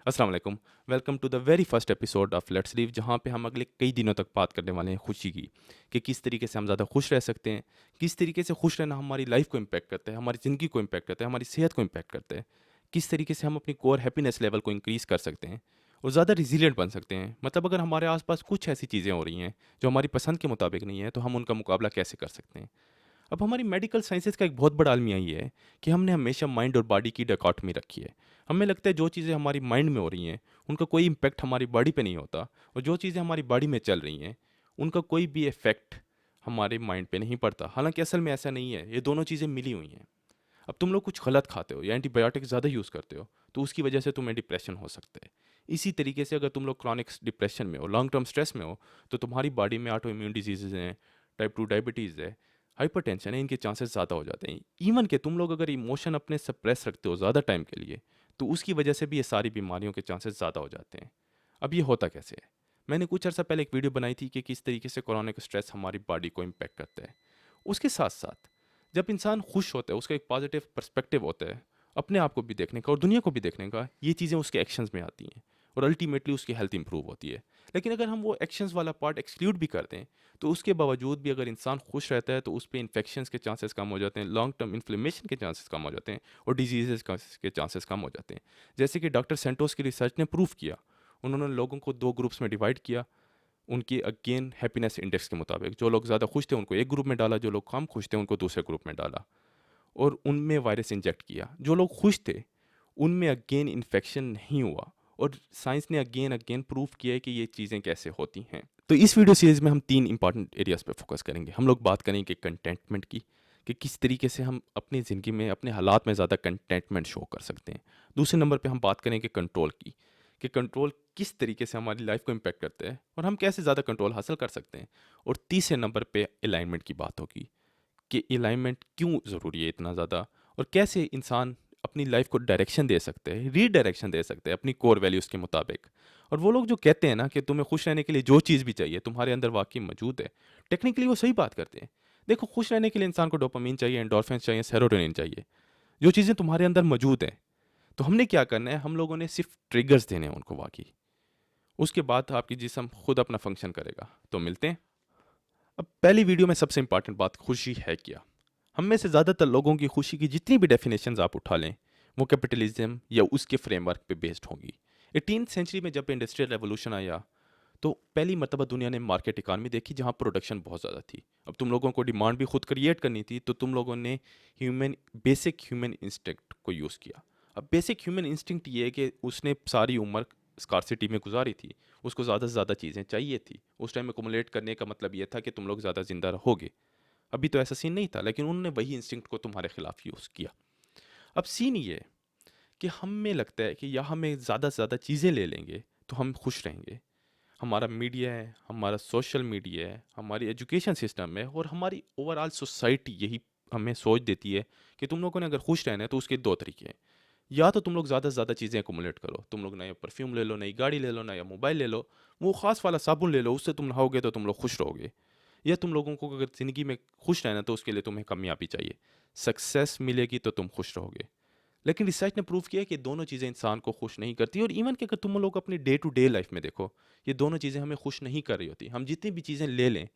अस्सलाम वालेकुम। Welcome to the very first episode of let's live, जहाँ पे हम अगले कई दिनों तक बात करने वाले हैं खुशी की, कि किस तरीके से हम ज़्यादा खुश रह सकते हैं, किस तरीके से खुश रहना हमारी लाइफ को इम्पैक्ट करता है, हमारी ज़िंदगी को इम्पैक्ट करता है, हमारी सेहत को इम्पैक्ट करता है, किस तरीके से हम अपनी कोर हैप्पीनेस लेवल को इंक्रीज़ कर सकते हैं और ज़्यादा रिजिलियंट बन सकते हैं। मतलब अगर हमारे आसपास कुछ ऐसी चीज़ें हो रही हैं जो हमारी पसंद के मुताबिक नहीं है, तो हम उनका मुकाबला कैसे कर सकते हैं। अब हमारी मेडिकल साइंसेज का एक बहुत बड़ा अलमिया ये है कि हमने हमेशा माइंड और बॉडी की डायकॉटमी रखी है। हमें लगता है जो चीज़ें हमारी माइंड में हो रही हैं उनका कोई इम्पेक्ट हमारी बॉडी पे नहीं होता, और जो चीज़ें हमारी बॉडी में चल रही हैं उनका कोई भी इफेक्ट हमारे माइंड पे नहीं पड़ता। हालांकि असल में ऐसा नहीं है, ये दोनों चीज़ें मिली हुई हैं। अब तुम लोग कुछ गलत खाते हो या एंटीबायोटिक ज़्यादा यूज़ करते हो, तो उसकी वजह से तुम्हें डिप्रेशन हो सकता है। इसी तरीके से अगर तुम लोग क्रॉनिक डिप्रेशन में हो, लॉन्ग टर्म स्ट्रेस में हो, तो तुम्हारी बॉडी में ऑटो इम्यून डिजीज़ हैं, टाइप 2 डायबिटीज़ है, हाइपरटेंशन है, इनके चांसेस ज़्यादा हो जाते हैं। इवन कि तुम लोग अगर इमोशन अपने सप्रेस रखते हो ज़्यादा टाइम के लिए, तो उसकी वजह से भी ये सारी बीमारियों के चांसेस ज़्यादा हो जाते हैं। अब ये होता कैसे है? मैंने कुछ अर्सा पहले एक वीडियो बनाई थी कि किस तरीके से क्रॉनिक स्ट्रेस हमारी बॉडी को इम्पैक्ट करता है। उसके साथ साथ जब इंसान खुश होता है, उसका एक पॉजिटिव पर्सपेक्टिव होता है अपने आप को भी देखने का और दुनिया को भी देखने का, ये चीज़ें उसके एक्शंस में आती हैं और अल्टीमेटली उसकी हेल्थ इंप्रूव होती है। लेकिन अगर हम वो एक्शंस वाला पार्ट एक्सक्लूड भी कर दें, तो उसके बावजूद भी अगर इंसान खुश रहता है तो उस पे इन्फेक्शंस के चांसेस कम हो जाते हैं, लॉन्ग टर्म इन्फ्लेमेशन के चांसेस कम हो जाते हैं और डिजीजेस के चांसेस कम हो जाते हैं। जैसे कि डॉक्टर सेंटोस की रिसर्च ने प्रूव किया। उन्होंने लोगों को दो ग्रुप्स में डिवाइड किया, उनकी अगेन हैप्पीनेस इंडेक्स के मुताबिक। जो लोग ज़्यादा खुश थे उनको एक ग्रुप में डाला, जो लोग कम खुश थे उनको दूसरे ग्रुप में डाला और उनमें वायरस इंजेक्ट किया। जो लोग खुश थे उनमें अगेन इन्फेक्शन नहीं हुआ, और साइंस ने अगेन अगेन प्रूव किया है कि ये चीज़ें कैसे होती हैं। तो इस वीडियो सीरीज़ में हम तीन इंपॉर्टेंट एरियाज़ पे फोकस करेंगे। हम लोग बात करेंगे कंटेंटमेंट की, कि किस तरीके से हम अपनी ज़िंदगी में अपने हालात में ज़्यादा कंटेंटमेंट शो कर सकते हैं। दूसरे नंबर पे हम बात करेंगे कंट्रोल की, कि कंट्रोल किस तरीके से हमारी लाइफ को इम्पेक्ट करता है और हम कैसे ज़्यादा कंट्रोल हासिल कर सकते हैं। और तीसरे नंबर पे अलाइनमेंट की बात होगी, कि अलाइनमेंट क्यों ज़रूरी है इतना ज़्यादा, और कैसे इंसान अपनी लाइफ को डायरेक्शन दे सकते हैं, रीडायरेक्शन दे सकते हैं अपनी कोर वैल्यूज़ के मुताबिक। और वो लोग जो कहते हैं ना कि तुम्हें खुश रहने के लिए जो चीज़ भी चाहिए तुम्हारे अंदर वाकई मौजूद है, टेक्निकली वो सही बात करते हैं। देखो, खुश रहने के लिए इंसान को डोपामीन चाहिए, एंडोर्फिन चाहिए, सेरोटोनिन चाहिए, जो चीज़ें तुम्हारे अंदर मौजूद हैं। तो हमने क्या करना है, हम लोगों ने सिर्फ ट्रिगर्स देने हैं उनको वाकई। उसके बाद आपकी जिस्म खुद अपना फंक्शन करेगा। तो मिलते हैं। अब पहली वीडियो में सबसे इंपॉर्टेंट बात, खुशी है क्या। हम में से ज़्यादातर लोगों की खुशी की जितनी भी डेफिनेशंस आप उठा लें, वो कैपिटलिज्म या उसके फ्रेमवर्क पे बेस्ड होंगी। 18th सेंचुरी में जब इंडस्ट्रियल रेवोल्यूशन आया, तो पहली मर्तबा दुनिया ने मार्केट इकानमी देखी जहाँ प्रोडक्शन बहुत ज़्यादा थी। अब तुम लोगों को डिमांड भी खुद क्रिएट करनी थी, तो तुम लोगों ने बेसिक ह्यूमन इंस्टिंक्ट को यूज़ किया। अब बेसिक ह्यूमन इंस्टिंक्ट ये है कि उसने सारी उम्र स्कार्सिटी में गुजारी थी, उसको ज़्यादा से ज़्यादा चीज़ें चाहिए थी। उस टाइम एकुमुलेट करने का मतलब ये था कि तुम लोग ज़्यादा ज़िंदा रहोगे। अभी तो ऐसा सीन नहीं था, लेकिन उन्होंने वही इंस्टिंक्ट को तुम्हारे खिलाफ यूज़ किया। अब सीन ये है कि हमें लगता है कि या हमें ज़्यादा से ज़्यादा चीज़ें ले लेंगे तो हम खुश रहेंगे। हमारा मीडिया है, हमारा सोशल मीडिया है, हमारी एजुकेशन सिस्टम है और हमारी ओवरऑल सोसाइटी यही हमें सोच देती है कि तुम लोगों ने अगर खुश रहना है तो उसके दो तरीके हैं। या तो तुम लोग ज़्यादा से ज़्यादा चीज़ें अकोमुलेट करो, तुम लोग नया परफ्यूम ले लो, नई गाड़ी ले लो, नया मोबाइल ले लो, वो ख़ास वाला साबुन ले लो, उससे तुम नहाओगे तो तुम लोग खुश रहोगे। या तुम लोगों को अगर ज़िंदगी में खुश रहना है तो उसके लिए तुम्हें कामयाबी चाहिए, सक्सेस मिलेगी तो तुम खुश रहोगे। लेकिन रिसर्च ने प्रूव किया है कि दोनों चीज़ें इंसान को खुश नहीं करती, और इवन कि अगर तुम लोग अपनी डे टू डे लाइफ में देखो, ये दोनों चीज़ें हमें खुश नहीं कर रही होती। हम जितनी भी चीज़ें ले लें,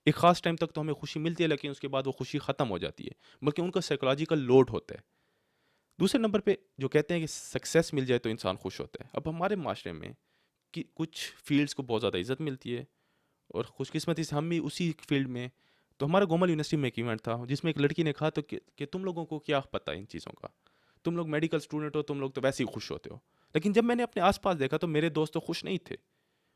एक ख़ास टाइम तक तो हमें खुशी मिलती है, लेकिन उसके बाद वो खुशी ख़त्म हो जाती है, बल्कि उनका साइकोलॉजिकल लोड होता है। दूसरे नंबर पे जो कहते हैं कि सक्सेस मिल जाए तो इंसान खुश होता है। अब हमारे माशरे में कि कुछ फील्ड्स को बहुत ज़्यादा इज़्ज़त मिलती है, और खुशकिस्मती से हम भी उसी फील्ड में। तो हमारा गोमल यूनिवर्सिटी में एक इवेंट था जिसमें एक लड़की ने कहा तो कि तुम लोगों को क्या पता है इन चीज़ों का, तुम लोग मेडिकल स्टूडेंट हो, तुम लोग तो वैसे ही खुश होते हो। लेकिन जब मैंने अपने आसपास देखा तो मेरे दोस्त तो खुश नहीं थे,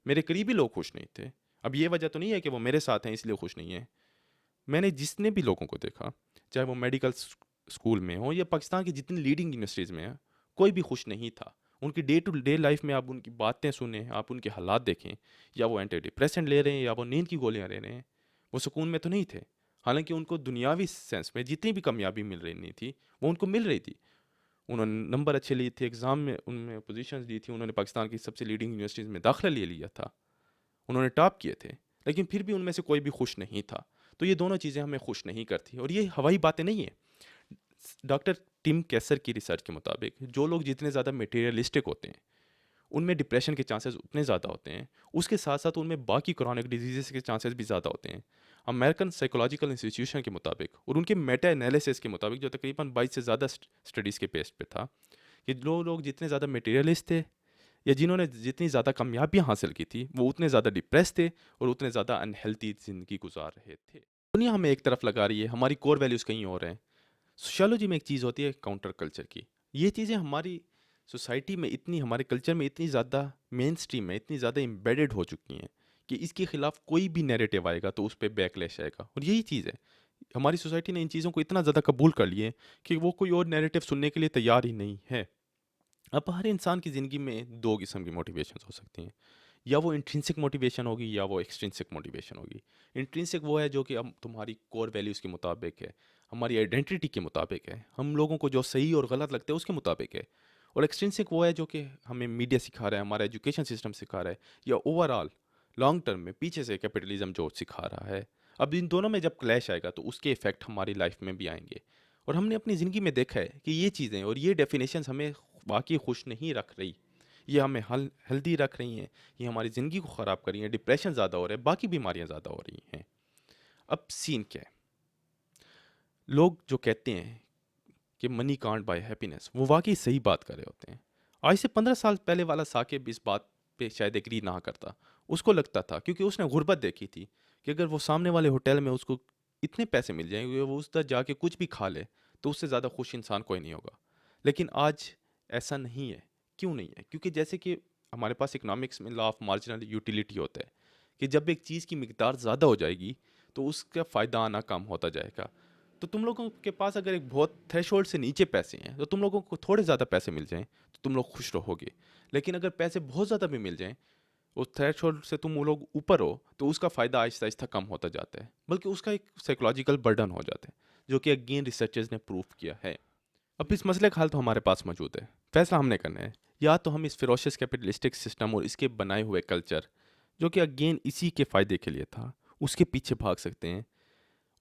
मेरे करीबी लोग खुश नहीं थे। अब ये वजह तो नहीं है कि वो मेरे साथ हैं इसलिए खुश नहीं है। मैंने जितने भी लोगों को देखा, चाहे वो मेडिकल स्कूल में हो या पाकिस्तान की जितनी लीडिंग यूनिवर्सिटीज़ में है, कोई भी खुश नहीं था। उनकी डे टू डे लाइफ में आप उनकी बातें सुने, आप उनके हालात देखें, या वो एंटी डिप्रेसेंट ले रहे हैं या वो नींद की गोलियां ले रहे हैं, वो सुकून में तो नहीं थे। हालांकि उनको दुनियावी सेंस में जितनी भी कामयाबी मिल रही नहीं थी, वो उनको मिल रही थी। उन्होंने नंबर अच्छे लिए थे, एग्ज़ाम में उनमें पोजीशंस दी थी, उन्होंने पाकिस्तान की सबसे लीडिंग यूनिवर्सिटीज़ में दाखिला ले लिया था, उन्होंने टॉप किए थे। लेकिन फिर भी उनमें से कोई भी खुश नहीं था। तो ये दोनों चीज़ें हमें खुश नहीं करती, और ये हवाई बातें नहीं है। डॉक्टर टिम कैसर की रिसर्च के मुताबिक जो लोग जितने ज़्यादा मटेरियलिस्टिक होते हैं, उनमें डिप्रेशन के चांसेस उतने ज़्यादा होते हैं, उसके साथ साथ उनमें बाकी क्रॉनिक डिजीज़ के चांसेस भी ज़्यादा होते हैं। अमेरिकन साइकोलॉजिकल इंस्टीट्यूशन के मुताबिक और उनके मेटा एनालिसिस के मुताबिक, जो तकरीबन 22 से ज़्यादा स्टडीज़ के बेस पे था, कि जो लोग जितने ज़्यादा मटेरियलिस्ट थे या जिन्होंने जितनी ज़्यादा कामयाबियाँ हासिल की थी, वो उतने ज़्यादा डिप्रेस थे और उतने ज़्यादा अनहेल्थी ज़िंदगी गुजार रहे थे। दुनिया हमें एक तरफ लगा रही है, हमारी कोर वैल्यूज़ कहीं और हैं। सोशियोलॉजी में एक चीज़ होती है काउंटर कल्चर की। ये चीज़ें हमारी सोसाइटी में इतनी, हमारे कल्चर में इतनी ज़्यादा मेन स्ट्रीम में, इतनी ज़्यादा एम्बेडेड हो चुकी हैं कि इसके खिलाफ कोई भी नैरेटिव आएगा तो उस पे बैकलैश आएगा। और यही चीज़ है, हमारी सोसाइटी ने इन चीज़ों को इतना ज़्यादा कबूल कर लिए कि वो कोई और नैरेटिव सुनने के लिए तैयार ही नहीं है। अब हर इंसान की ज़िंदगी में दो किस्म की मोटिवेशंस हो सकती हैं, या वो इंट्रिंसिक मोटिवेशन होगी या वो एक्सट्रिंसिक मोटिवेशन होगी। इंट्रिंसिक वो है जो कि अब तुम्हारी कोर वैल्यूज़ के मुताबिक है, हमारी आइडेंटिटी के मुताबिक है, हम लोगों को जो सही और गलत लगता है उसके मुताबिक है। और एक्सट्रिंसिक वो है जो कि हमें मीडिया सिखा रहा है, हमारा एजुकेशन सिस्टम सिखा रहा है, या ओवरऑल लॉन्ग टर्म में पीछे से कैपिटलिज्म जो सिखा रहा है। अब इन दोनों में जब क्लैश आएगा तो उसके इफ़ेक्ट हमारी लाइफ में भी आएंगे। और हमने अपनी ज़िंदगी में देखा है कि ये चीज़ें और ये डेफिनेशंस हमें वाकई खुश नहीं रख रही, ये हमें हेल्दी रख रही हैं, ये हमारी ज़िंदगी को ख़राब कर रही हैं, डिप्रेशन ज़्यादा हो रहा है, बाकी बीमारियां ज़्यादा हो रही हैं। अब सीन क्या है, लोग जो कहते हैं कि मनी कांट बाय हैप्पीनेस, वो वाकई सही बात कर रहे होते हैं। आज से 15 साल पहले वाला साकिब इस बात पे शायद एग्री ना करता। उसको लगता था, क्योंकि उसने गुर्बत देखी थी, कि अगर वो सामने वाले होटल में उसको इतने पैसे मिल जाएंगे, वो उस तरह जाके कुछ भी खा ले, तो उससे ज़्यादा खुश इंसान कोई नहीं होगा। लेकिन आज ऐसा नहीं है। क्यों नहीं है? क्योंकि जैसे कि हमारे पास इकोनॉमिक्स में लॉ ऑफ मार्जिनल यूटिलिटी होता है, कि जब एक चीज़ की मिकदार ज़्यादा हो जाएगी तो उसका फ़ायदा आना कम होता जाएगा। तो तुम लोगों के पास अगर एक बहुत थ्रेशोल्ड से नीचे पैसे हैं, तो तुम लोगों को थोड़े ज़्यादा पैसे मिल जाएं तो तुम लोग खुश रहोगे। लेकिन अगर पैसे बहुत ज़्यादा भी मिल जाएं, उस थ्रेशोल्ड से तुम वो लोग ऊपर हो, तो उसका फ़ायदा आहिस्ता आहिस्ता कम होता जाता है, बल्कि उसका एक साइकोलॉजिकल बर्डन हो जाता है, जो कि अगेन रिसर्चर्स ने प्रूव किया है। अब इस मसले का हल तो हमारे पास मौजूद है। फैसला हमने करना है, या तो हम इस फिरोशियस कैपिटलिस्टिक सिस्टम और इसके बनाए हुए कल्चर, जो कि अगेन इसी के फ़ायदे के लिए था, उसके पीछे भाग सकते हैं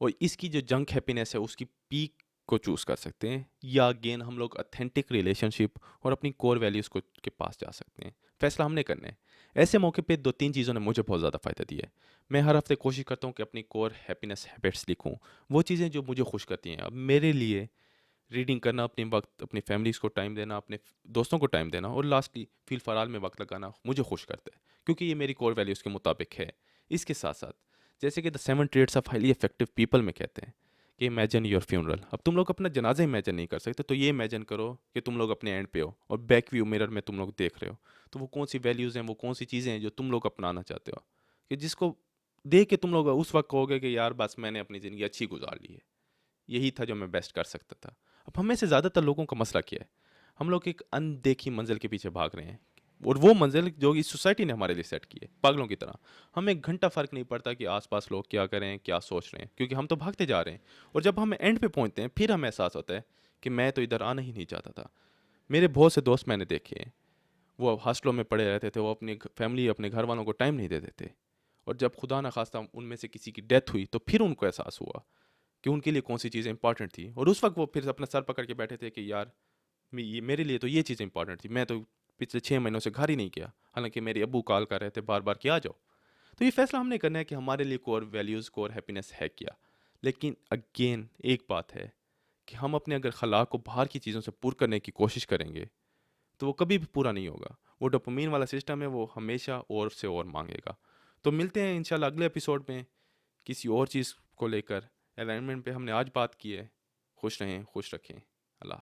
और इसकी जो जंक हैप्पीनेस है उसकी पीक को चूज़ कर सकते हैं, या अगेन हम लोग अथेंटिक रिलेशनशिप और अपनी कोर वैल्यूज़ को के पास जा सकते हैं। फैसला हमने करना है। ऐसे मौके पे दो तीन चीज़ों ने मुझे बहुत ज़्यादा फ़ायदा दिया है। मैं हर हफ्ते कोशिश करता हूँ कि अपनी कोर हैप्पीनेस हैबिट्स लिखूँ, वो चीज़ें जो मुझे खुश करती हैं। अब मेरे लिए रीडिंग करना, अपने वक्त अपनी फैमिलीज़ को टाइम देना, अपने दोस्तों को टाइम देना और लास्टली फील फराल में वक्त लगाना मुझे खुश करता है, क्योंकि ये मेरी कोर वैल्यूज़ के मुताबिक है। इसके साथ साथ, जैसे कि the 7 trades of highly effective people में कहते हैं कि इमेजिन योर फ्यूनरल। अब तुम लोग अपना जनाजा इमेजिन नहीं कर सकते, तो ये इमेजिन करो कि तुम लोग अपने एंड पे हो और बैक व्यू मिरर में तुम लोग देख रहे हो। तो वो कौन सी वैल्यूज़ हैं, वो कौन सी चीज़ें हैं जो तुम लोग अपनाना चाहते हो, कि जिसको देख के तुम लोग उस वक्त कहोगे कि यार बस मैंने अपनी ज़िंदगी अच्छी गुजार ली है, यही था जो मैं बेस्ट कर सकता था। अब हम में से ज़्यादातर लोगों का मसला क्या है, हम लोग एक अनदेखी मंजिल के पीछे भाग रहे हैं, और वो मंजिल जो इस सोसाइटी ने हमारे लिए सेट की है, पागलों की तरह। हमें एक घंटा फ़र्क नहीं पड़ता कि आसपास लोग क्या कर रहे हैं, क्या सोच रहे हैं, क्योंकि हम तो भागते जा रहे हैं। और जब हम एंड पे पहुंचते हैं, फिर हमें एहसास होता है कि मैं तो इधर आना ही नहीं चाहता था। मेरे बहुत से दोस्त मैंने देखे हैं, वो हॉस्टलों में पड़े रहते थे, वो अपनी फैमिली, अपने घर वालों को टाइम नहीं देते थे। और जब खुदा ना खास्ता उनमें से किसी की डेथ हुई, तो फिर उनको एहसास हुआ कि उनके लिए कौन सी चीज़ें इंपॉर्टेंट थी, और उस वक्त वो फिर अपना सर पकड़ के बैठे थे कि यार ये मेरे लिए तो ये चीज़ इंपॉर्टेंट थी, मैं तो पिछले 6 महीनों से घर ही नहीं गया, हालांकि मेरे अब्बू कॉल कर रहे थे बार बार कि आ जाओ। तो ये फैसला हमने करना है कि हमारे लिए कोर वैल्यूज़, कोर हैप्पीनेस है क्या। लेकिन अगेन एक बात है कि हम अपने अगर खलाक को बाहर की चीज़ों से पूर करने की कोशिश करेंगे, तो वो कभी भी पूरा नहीं होगा। वो डोपामीन वाला सिस्टम है, वो हमेशा और से और मांगेगा। तो मिलते हैं इंशाल्लाह अगले एपिसोड में किसी और चीज़ को लेकर। अलाइनमेंट पे हमने आज बात की है। खुश रहें, खुश रखें। अल्लाह।